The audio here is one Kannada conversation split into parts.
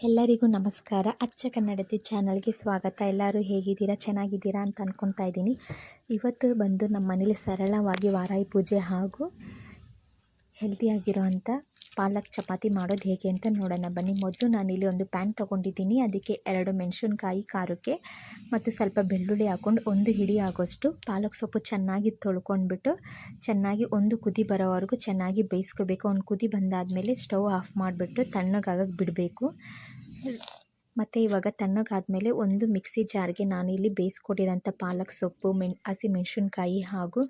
ಎಲ್ಲರಿಗೂ ನಮಸ್ಕಾರ. ಅಚ್ಚ ಕನ್ನಡತಿ ಚಾನಲ್ಗೆ ಸ್ವಾಗತ. ಎಲ್ಲರೂ ಹೇಗಿದ್ದೀರಾ, ಚೆನ್ನಾಗಿದ್ದೀರಾ ಅಂತ ಅಂದ್ಕೊತಾ ಇದ್ದೀನಿ. ಇವತ್ತು ಬಂದು ನಮ್ಮ ಮನೇಲಿ ಸರಳವಾಗಿ ವಾರಾಯಿ ಪೂಜೆ ಹಾಗೂ ಹೆಲ್ದಿಯಾಗಿರೋವಂಥ ಪಾಲಕ್ ಚಪಾತಿ ಮಾಡೋದು ಹೇಗೆ ಅಂತ ನೋಡೋಣ ಬನ್ನಿ. ಮೊದಲು ನಾನಿಲ್ಲಿ ಒಂದು ಪ್ಯಾನ್ ತೊಗೊಂಡಿದ್ದೀನಿ. ಅದಕ್ಕೆ 2 ಮೆಣಸಿನ್ಕಾಯಿ ಖಾರಕ್ಕೆ ಮತ್ತು ಸ್ವಲ್ಪ ಬೆಳ್ಳುಳ್ಳಿ ಹಾಕ್ಕೊಂಡು ಒಂದು ಹಿಡಿ ಆಗೋಷ್ಟು ಪಾಲಕ್ ಸೊಪ್ಪು ಚೆನ್ನಾಗಿ ತೊಳ್ಕೊಂಡ್ಬಿಟ್ಟು ಚೆನ್ನಾಗಿ ಒಂದು ಕುದಿ ಬರೋವರೆಗೂ ಚೆನ್ನಾಗಿ ಬೇಯಿಸ್ಕೋಬೇಕು. ಒಂದು ಕುದಿ ಬಂದಾದಮೇಲೆ ಸ್ಟವ್ ಆಫ್ ಮಾಡಿಬಿಟ್ಟು ತಣ್ಣಗಾಗಕ್ಕೆ ಬಿಡಬೇಕು. ಮತ್ತು ಇವಾಗ ತಣ್ಣಗಾದಮೇಲೆ ಒಂದು ಮಿಕ್ಸಿ ಜಾರ್ಗೆ ನಾನಿಲ್ಲಿ ಬೇಯಿಸ್ಕೊಟ್ಟಿರೋಂಥ ಪಾಲಕ್ ಸೊಪ್ಪು, ಹಸಿಮೆಣಸಿನ್ಕಾಯಿ ಹಾಗೂ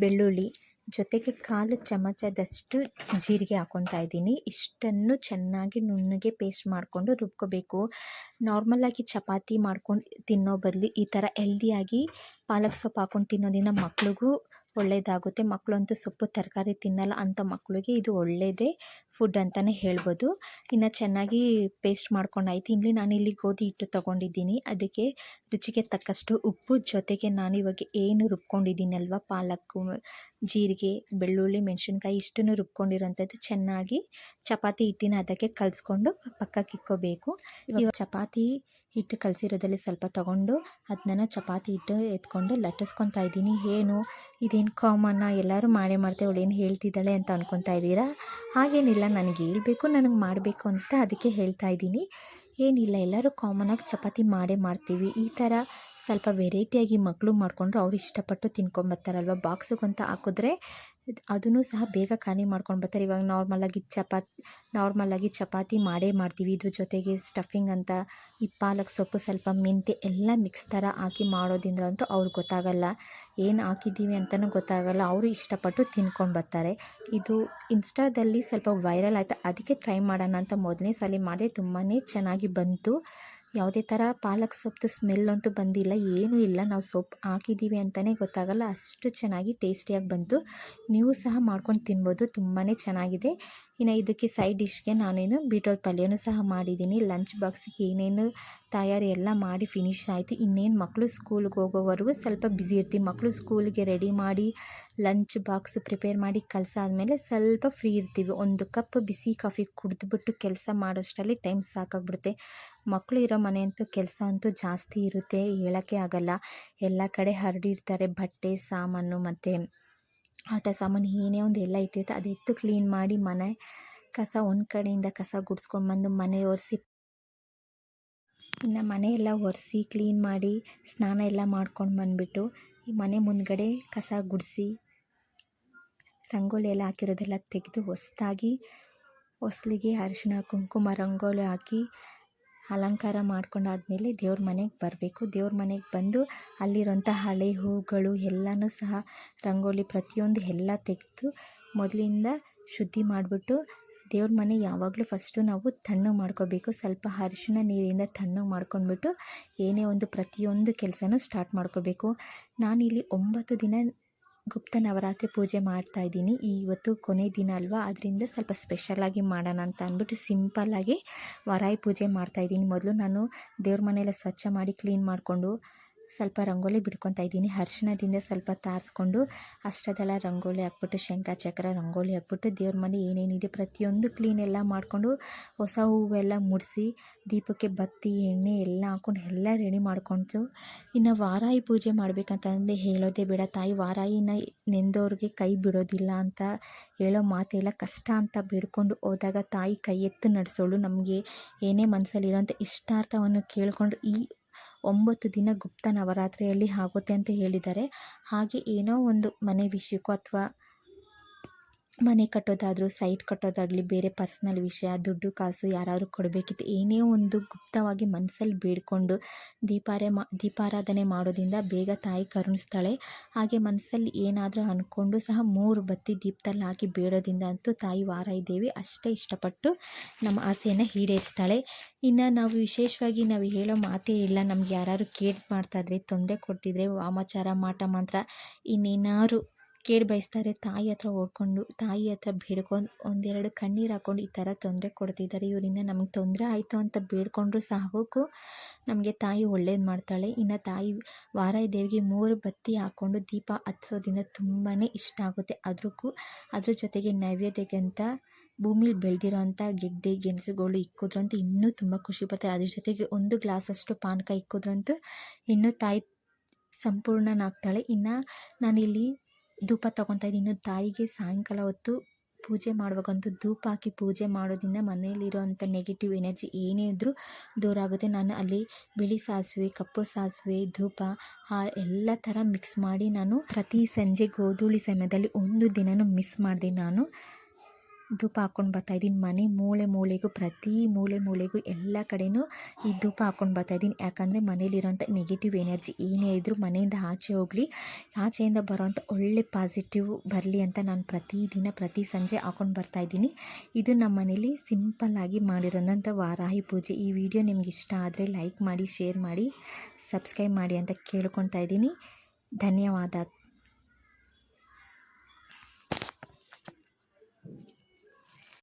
ಬೆಳ್ಳುಳ್ಳಿ ಜೊತೆಗೆ 1/4 ಚಮಚದಷ್ಟು ಜೀರಿಗೆ ಹಾಕ್ಕೊತಾ ಇದ್ದೀನಿ. ಇಷ್ಟನ್ನು ಚೆನ್ನಾಗಿ ನುಣ್ಣಗೆ ಪೇಸ್ಟ್ ಮಾಡಿಕೊಂಡು ರುಬ್ಕೋಬೇಕು. ನಾರ್ಮಲಾಗಿ ಚಪಾತಿ ಮಾಡ್ಕೊಂಡು ತಿನ್ನೋ ಬದಲು ಈ ಥರ ಹೆಲ್ದಿಯಾಗಿ ಪಾಲಕ್ ಸೊಪ್ಪು ಹಾಕ್ಕೊಂಡು ತಿನ್ನೋದ್ರಿಂದ ಮಕ್ಳಿಗೂ ಒಳ್ಳೆಯದಾಗುತ್ತೆ. ಮಕ್ಕಳಂತೂ ಸೊಪ್ಪು ತರಕಾರಿ ತಿನ್ನಲ್ಲ, ಅಂಥ ಮಕ್ಕಳಿಗೆ ಇದು ಒಳ್ಳೆಯದೇ ಫುಡ್ ಅಂತಲೇ ಹೇಳ್ಬೋದು. ಇನ್ನು ಚೆನ್ನಾಗಿ ಪೇಸ್ಟ್ ಮಾಡ್ಕೊಂಡಾಯ್ತು. ನಾನಿಲ್ಲಿ ಗೋಧಿ ಹಿಟ್ಟು ತೊಗೊಂಡಿದ್ದೀನಿ. ಅದಕ್ಕೆ ರುಚಿಗೆ ತಕ್ಕಷ್ಟು ಉಪ್ಪು, ಜೊತೆಗೆ ನಾನು ಇವಾಗ ಏನು ರುಬ್ಕೊಂಡಿದ್ದೀನಲ್ವ ಪಾಲಕ್ಕು, ಜೀರಿಗೆ, ಬೆಳ್ಳುಳ್ಳಿ, ಮೆಣಸಿನ್ಕಾಯಿ ಇಷ್ಟನ್ನು ರುಬ್ಕೊಂಡಿರೋಂಥದ್ದು ಚೆನ್ನಾಗಿ ಚಪಾತಿ ಹಿಟ್ಟಿನ ಅದಕ್ಕೆ ಕಲಿಸ್ಕೊಂಡು ಪಕ್ಕಕ್ಕೆ ಇಕ್ಕೋಬೇಕು. ಇವಾಗ ಚಪಾತಿ ಹಿಟ್ಟು ಕಲಸಿರೋದಲ್ಲಿ ಸ್ವಲ್ಪ ತೊಗೊಂಡು ಅದನ್ನ ಚಪಾತಿ ಹಿಟ್ಟು ಎತ್ಕೊಂಡು ಲಟ್ಟಿಸ್ಕೊತಾ ಇದ್ದೀನಿ. ಇದೇನು ಕಾಮನ್ನ, ಎಲ್ಲರೂ ಮಾಡ್ತೇವೆ, ಅವಳು ಏನು ಹೇಳ್ತಿದ್ದಾಳೆ ಅಂತ ಅಂದ್ಕೊತಾ ಇದ್ದೀರಾ? ಹಾಗೇನಿಲ್ಲ, ನನಗೆ ಹೇಳಬೇಕು, ನನಗೆ ಮಾಡಬೇಕು ಅನಿಸ್ತಾ ಅದಕ್ಕೆ ಹೇಳ್ತಾ ಇದ್ದೀನಿ. ಏನಿಲ್ಲ, ಎಲ್ಲರೂ ಕಾಮನಾಗಿ ಚಪಾತಿ ಮಾಡ್ತೀವಿ. ಈ ಥರ ಸ್ವಲ್ಪ ವೆರೈಟಿಯಾಗಿ ಮಕ್ಕಳು ಮಾಡಿಕೊಂಡ್ರು ಅವ್ರು ಇಷ್ಟಪಟ್ಟು ತಿನ್ಕೊಂಬರ್ತಾರಲ್ವ. ಬಾಕ್ಸಿಗಂತ ಹಾಕಿದ್ರೆ ಅದನ್ನು ಸಹ ಬೇಗ ಖಾಲಿ ಮಾಡ್ಕೊಂಡು ಬರ್ತಾರೆ. ಇವಾಗ ನಾರ್ಮಲಾಗಿ ಚಪಾತಿ ಮಾಡ್ತೀವಿ. ಇದ್ರ ಜೊತೆಗೆ ಸ್ಟಫಿಂಗ್ ಅಂತ ಈ ಪಾಲಕ್ ಸೊಪ್ಪು, ಸ್ವಲ್ಪ ಮೆಂತ್ಯ ಎಲ್ಲ ಮಿಕ್ಸ್ ಥರ ಹಾಕಿ ಮಾಡೋದ್ರಿಂದ ಅಂತೂ ಅವ್ರಿಗೆ ಗೊತ್ತಾಗಲ್ಲ, ಏನು ಹಾಕಿದ್ದೀವಿ ಅಂತಲೂ ಗೊತ್ತಾಗಲ್ಲ. ಅವರು ಇಷ್ಟಪಟ್ಟು ತಿನ್ಕೊಂಡು ಬರ್ತಾರೆ. ಇದು ಇನ್ಸ್ಟಾದಲ್ಲಿ ಸ್ವಲ್ಪ ವೈರಲ್ ಆಯಿತು, ಅದಕ್ಕೆ ಟ್ರೈ ಮಾಡೋಣ ಅಂತ ಮೊದಲನೇ ಸಲ ಮಾಡಿದೆ. ತುಂಬಾ ಚೆನ್ನಾಗಿ ಬಂತು. ಯಾವುದೇ ಥರ ಪಾಲಕ್ ಸೊಪ್ಪು ಸ್ಮೆಲ್ ಅಂತೂ ಬಂದಿಲ್ಲ, ಏನೂ ಇಲ್ಲ. ನಾವು ಸೊಪ್ಪು ಹಾಕಿದ್ದೀವಿ ಅಂತಲೇ ಗೊತ್ತಾಗಲ್ಲ, ಅಷ್ಟು ಚೆನ್ನಾಗಿ ಟೇಸ್ಟಿಯಾಗಿ ಬಂತು. ನೀವು ಸಹ ಮಾಡ್ಕೊಂಡು ತಿನ್ಬೋದು, ತುಂಬಾ ಚೆನ್ನಾಗಿದೆ. ಇನ್ನು ಇದಕ್ಕೆ ಸೈಡ್ ಡಿಶ್ಗೆ ನಾನೇನು ಬೀಟ್ರೋಟ್ ಪಲ್ಯನೂ ಸಹ ಮಾಡಿದ್ದೀನಿ. ಲಂಚ್ ಬಾಕ್ಸಿಗೆ ಏನೇನು ತಯಾರಿ ಎಲ್ಲ ಮಾಡಿ ಫಿನಿಶ್ ಆಯಿತು. ಇನ್ನೇನು ಮಕ್ಕಳು ಸ್ಕೂಲ್ಗೆ ಹೋಗೋವರೆಗೂ ಸ್ವಲ್ಪ ಬ್ಯುಸಿ ಇರ್ತೀವಿ. ಮಕ್ಕಳು ಸ್ಕೂಲ್ಗೆ ರೆಡಿ ಮಾಡಿ ಲಂಚ್ ಬಾಕ್ಸ್ ಪ್ರಿಪೇರ್ ಮಾಡಿ ಕಲಿಸಾದ್ಮೇಲೆ ಸ್ವಲ್ಪ ಫ್ರೀ ಇರ್ತೀವಿ. ಒಂದು ಕಪ್ ಬಿಸಿ ಕಾಫಿ ಕುಡಿದ್ಬಿಟ್ಟು ಕೆಲಸ ಮಾಡೋಷ್ಟರಲ್ಲಿ ಟೈಮ್ ಸಾಕಾಗ್ಬಿಡುತ್ತೆ. ಮಕ್ಕಳು ಇರೋ ಮನೆ ಅಂತೂ ಕೆಲಸ ಅಂತೂ ಜಾಸ್ತಿ ಇರುತ್ತೆ, ಹೇಳೋಕ್ಕೆ ಆಗಲ್ಲ. ಎಲ್ಲ ಕಡೆ ಹರಡಿರ್ತಾರೆ, ಬಟ್ಟೆ ಸಾಮಾನು ಮತ್ತು ಆಟ ಸಾಮಾನು ಏನೇ ಒಂದು ಎಲ್ಲ ಇಟ್ಟಿರ್ತಾರೆ. ಅದೆತ್ತು ಕ್ಲೀನ್ ಮಾಡಿ ಮನೆ ಕಸ ಒಂದು ಕಡೆಯಿಂದ ಕಸ ಗುಡಿಸ್ಕೊಂಡು ಬಂದು ಮನೆ ಒರೆಸಿ, ಇನ್ನು ಮನೆಯೆಲ್ಲ ಒರೆಸಿ ಕ್ಲೀನ್ ಮಾಡಿ ಸ್ನಾನ ಎಲ್ಲ ಮಾಡ್ಕೊಂಡು ಬಂದುಬಿಟ್ಟು ಈ ಮನೆ ಮುಂದ್ಗಡೆ ಕಸ ಗುಡಿಸಿ ರಂಗೋಲಿ ಎಲ್ಲ ಹಾಕಿರೋದೆಲ್ಲ ತೆಗೆದು ಹೊಸಲಿಗೆ ಅರಿಶಿಣ ಕುಂಕುಮ ರಂಗೋಲಿ ಹಾಕಿ ಅಲಂಕಾರ ಮಾಡ್ಕೊಂಡಾದ್ಮೇಲೆ ದೇವ್ರ ಮನೆಗೆ ಬರಬೇಕು. ದೇವ್ರ ಮನೆಗೆ ಬಂದು ಅಲ್ಲಿರೋಂಥ ಹಳೆ ಹೂಗಳು ಎಲ್ಲನೂ ಸಹ ರಂಗೋಲಿ ಪ್ರತಿಯೊಂದು ಎಲ್ಲ ತೆಗೆದು ಮೊದಲಿಂದ ಶುದ್ಧಿ ಮಾಡಿಬಿಟ್ಟು ದೇವ್ರ ಮನೆ ಯಾವಾಗಲೂ ಫಸ್ಟು ನಾವು ತಣ್ಣಗೆ ಮಾಡ್ಕೋಬೇಕು. ಸ್ವಲ್ಪ ಅರಿಶಿಣ ನೀರಿಂದ ತಣ್ಣಗೆ ಮಾಡ್ಕೊಂಡ್ಬಿಟ್ಟು ಏನೇ ಒಂದು ಪ್ರತಿಯೊಂದು ಕೆಲಸನೂ ಸ್ಟಾರ್ಟ್ ಮಾಡ್ಕೋಬೇಕು. ನಾನಿಲ್ಲಿ 9 ದಿನ ಗುಪ್ತ ನವರಾತ್ರಿ ಪೂಜೆ ಮಾಡ್ತಾಯಿದ್ದೀನಿ. ಇವತ್ತು ಕೊನೆ ದಿನ ಅಲ್ವಾ, ಅದರಿಂದ ಸ್ವಲ್ಪ ಸ್ಪೆಷಲಾಗಿ ಮಾಡೋಣ ಅಂತ ಅಂದ್ಬಿಟ್ಟು ಸಿಂಪಲ್ಲಾಗಿ ವಾರಾಯಿ ಪೂಜೆ ಮಾಡ್ತಾಯಿದ್ದೀನಿ. ಮೊದಲು ನಾನು ದೇವ್ರ ಮನೆಯೆಲ್ಲ ಸ್ವಚ್ಛ ಮಾಡಿ ಕ್ಲೀನ್ ಮಾಡಿಕೊಂಡು ಸ್ವಲ್ಪ ರಂಗೋಲಿ ಬಿಡ್ಕೊತಾ ಇದ್ದೀನಿ. ಅರಿಶಿಣದಿಂದ ಸ್ವಲ್ಪ ತಾರಿಸ್ಕೊಂಡು ಅಷ್ಟದಳ ರಂಗೋಲಿ ಹಾಕ್ಬಿಟ್ಟು, ಶಂಖ ಚಕ್ರ ರಂಗೋಲಿ ಹಾಕ್ಬಿಟ್ಟು ದೇವ್ರ ಮನೆ ಏನೇನಿದೆ ಪ್ರತಿಯೊಂದು ಕ್ಲೀನ್ ಎಲ್ಲ ಮಾಡಿಕೊಂಡು ಹೊಸ ಹೂವೆಲ್ಲ ಮುಡಿಸಿ ದೀಪಕ್ಕೆ ಬತ್ತಿ ಎಣ್ಣೆ ಎಲ್ಲ ಹಾಕ್ಕೊಂಡು ಎಲ್ಲ ರೆಡಿ ಮಾಡ್ಕೊಂಡು, ಇನ್ನು ವಾರಾಯಿ ಪೂಜೆ ಮಾಡಬೇಕಂತಂದರೆ ಹೇಳೋದೇ ಬೇಡ. ತಾಯಿ ವಾರಾಯಿನ ನೆಂದವ್ರಿಗೆ ಕೈ ಬಿಡೋದಿಲ್ಲ ಅಂತ ಹೇಳೋ ಮಾತೆಲ್ಲ ಕಷ್ಟ ಅಂತ ಬೇಡ್ಕೊಂಡು ಹೋದಾಗ ತಾಯಿ ಕೈ ಎತ್ತು ನಡೆಸೋಳು. ನಮಗೆ ಏನೇ ಮನಸ್ಸಲ್ಲಿರೋಂಥ ಇಷ್ಟಾರ್ಥವನ್ನು ಕೇಳಿಕೊಂಡು ಈ 9 ದಿನ ಗುಪ್ತ ನವರಾತ್ರಿಯಲ್ಲಿ ಆಗುತ್ತೆ ಅಂತ ಹೇಳಿದ್ದಾರೆ. ಹಾಗೆ ಏನೋ ಒಂದು ಮನೆ ವಿಷಯಕ್ಕೋ ಅಥವಾ ಮನೆ ಕಟ್ಟೋದಾದರೂ, ಸೈಟ್ ಕಟ್ಟೋದಾಗಲಿ, ಬೇರೆ ಪರ್ಸ್ನಲ್ ವಿಷಯ, ದುಡ್ಡು ಕಾಸು ಯಾರಾದ್ರು ಕೊಡಬೇಕಿತ್ತು, ಏನೇ ಒಂದು ಗುಪ್ತವಾಗಿ ಮನಸ್ಸಲ್ಲಿ ಬೇಡಿಕೊಂಡು ದೀಪಾರಾಧನೆ ಮಾಡೋದ್ರಿಂದ ಬೇಗ ತಾಯಿ ಕರುಣಿಸ್ತಾಳೆ. ಹಾಗೆ ಮನಸ್ಸಲ್ಲಿ ಏನಾದರೂ ಅಂದ್ಕೊಂಡು ಸಹ 3 ಬತ್ತಿ ದೀಪದಲ್ಲಿ ಹಾಕಿ ಬೇಡೋದ್ರಿಂದ ಅಂತೂ ತಾಯಿ ವಾರಾಯಿ ದೇವಿ ಅಷ್ಟೇ ಇಷ್ಟಪಟ್ಟು ನಮ್ಮ ಆಸೆಯನ್ನು ಈಡೇರಿಸ್ತಾಳೆ. ಇನ್ನು ನಾವು ವಿಶೇಷವಾಗಿ ನಾವು ಹೇಳೋ ಮಾತೇ ಇಲ್ಲ. ನಮ್ಗೆ ಯಾರು ಕೇಡ್ ಮಾಡ್ತಾಯಿದ್ರೆ, ತೊಂದರೆ ಕೊಡ್ತಿದ್ರೆ, ವಾಮಾಚಾರ ಮಾಟ ಮಂತ್ರ ಇನ್ನೇನಾದ್ರು ಕೇಳಿ ಬಯಸ್ತಾರೆ, ತಾಯಿ ಹತ್ರ ಓಡ್ಕೊಂಡು ತಾಯಿ ಹತ್ರ ಬೇಡ್ಕೊಂಡು 1-2 ಕಣ್ಣೀರು ಹಾಕ್ಕೊಂಡು ಈ ಥರ ತೊಂದರೆ ಕೊಡ್ತಿದ್ದಾರೆ, ಇವರಿಂದ ನಮಗೆ ತೊಂದರೆ ಆಯಿತು ಅಂತ ಬೇಡ್ಕೊಂಡ್ರು ಸಾಕು, ನಮಗೆ ತಾಯಿ ಒಳ್ಳೇದು ಮಾಡ್ತಾಳೆ. ಇನ್ನು ತಾಯಿ ವಾರಾಯಿ ದೇವಿಗೆ 3 ಬತ್ತಿ ಹಾಕ್ಕೊಂಡು ದೀಪ ಹಚ್ಚೋದ್ರಿಂದ ತುಂಬಾ ಇಷ್ಟ ಆಗುತ್ತೆ. ಅದ್ರ ಜೊತೆಗೆ ನೈವೇದ್ಯಕ್ಕಿಂತ ಭೂಮಿಲಿ ಬೆಳೆದಿರೋಂಥ ಗೆಡ್ಡೆ ಗೆಣಸುಗಳು ಇಕ್ಕಿದ್ರಂತೂ ಇನ್ನೂ ತುಂಬ ಖುಷಿ ಪಡ್ತಾರೆ. ಅದ್ರ ಜೊತೆಗೆ 1 ಗ್ಲಾಸಷ್ಟು ಪಾನಕ ಇಕ್ಕಿದ್ರಂತೂ ಇನ್ನೂ ತಾಯಿ ಸಂಪೂರ್ಣನಾಗ್ತಾಳೆ. ಇನ್ನು ನಾನಿಲ್ಲಿ ಧೂಪ ತೊಗೊತಾ ಇದ್ದೀನಿ. ಇನ್ನು ತಾಯಿಗೆ ಸಾಯಂಕಾಲ ಹೊತ್ತು ಪೂಜೆ ಮಾಡುವಾಗಂತೂ ಧೂಪ ಹಾಕಿ ಪೂಜೆ ಮಾಡೋದ್ರಿಂದ ಮನೆಯಲ್ಲಿರೋವಂಥ ನೆಗೆಟಿವ್ ಎನರ್ಜಿ ಏನೇ ಇದ್ದರೂ ದೂರ ಆಗುತ್ತೆ. ನಾನು ಅಲ್ಲಿ ಬಿಳಿ ಸಾಸಿವೆ, ಕಪ್ಪು ಸಾಸಿವೆ, ಧೂಪ ಎಲ್ಲ ಥರ ಮಿಕ್ಸ್ ಮಾಡಿ ನಾನು ಪ್ರತಿ ಸಂಜೆ ಗೋಧೂಳಿ ಸಮಯದಲ್ಲಿ ಒಂದು ದಿನವೂ ಮಿಸ್ ಮಾಡಿದೆ ನಾನು ಧೂಪ ಹಾಕ್ಕೊಂಡು ಬರ್ತಾಯಿದ್ದೀನಿ. ಮನೆ ಮೂಲೆ ಮೂಲೆಗೂ ಪ್ರತಿ ಮೂಲೆ ಮೂಲೆಗೂ ಎಲ್ಲ ಕಡೆಯೂ ಈ ಧೂಪ ಹಾಕ್ಕೊಂಡು ಬರ್ತಾಯಿದ್ದೀನಿ. ಯಾಕಂದರೆ ಮನೇಲಿರೋಂಥ ನೆಗೆಟಿವ್ ಎನರ್ಜಿ ಏನೇ ಇದ್ದರೂ ಮನೆಯಿಂದ ಆಚೆ ಹೋಗಲಿ, ಆಚೆಯಿಂದ ಬರೋವಂಥ ಒಳ್ಳೆ ಪಾಸಿಟಿವ್ ಬರಲಿ ಅಂತ ನಾನು ಪ್ರತಿದಿನ ಪ್ರತಿ ಸಂಜೆ ಹಾಕ್ಕೊಂಡು ಬರ್ತಾಯಿದ್ದೀನಿ. ಇದು ನಮ್ಮ ಮನೇಲಿ ಸಿಂಪಲ್ಲಾಗಿ ಮಾಡಿರೋಂಥ ವಾರಾಹಿ ಪೂಜೆ. ಈ ವಿಡಿಯೋ ನಿಮ್ಗೆ ಇಷ್ಟ ಆದರೆ ಲೈಕ್ ಮಾಡಿ, ಶೇರ್ ಮಾಡಿ, ಸಬ್ಸ್ಕ್ರೈಬ್ ಮಾಡಿ ಅಂತ ಕೇಳ್ಕೊತಾ ಇದ್ದೀನಿ. ಧನ್ಯವಾದ.